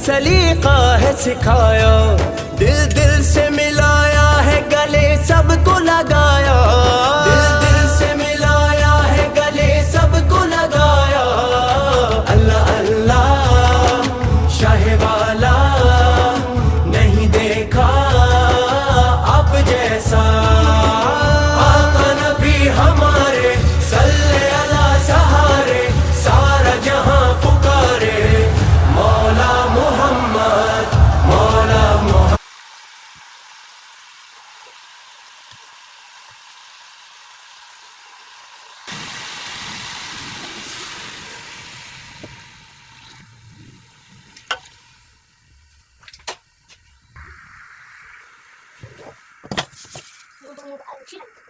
सलीका है सिखाया, दिल दिल से मिलाया है, गले सबको लगाया। दिल दिल से मिलाया है, गले सबको लगाया। अल्लाह अल्लाह शाह वाला, नहीं देखा अब जैसा। आका नबी हमारे सल्ले अला सहारे, सारा जहां पुकारे मौला मोहम्मद, मौला मोहम्मद। Mudah-mudahan sih.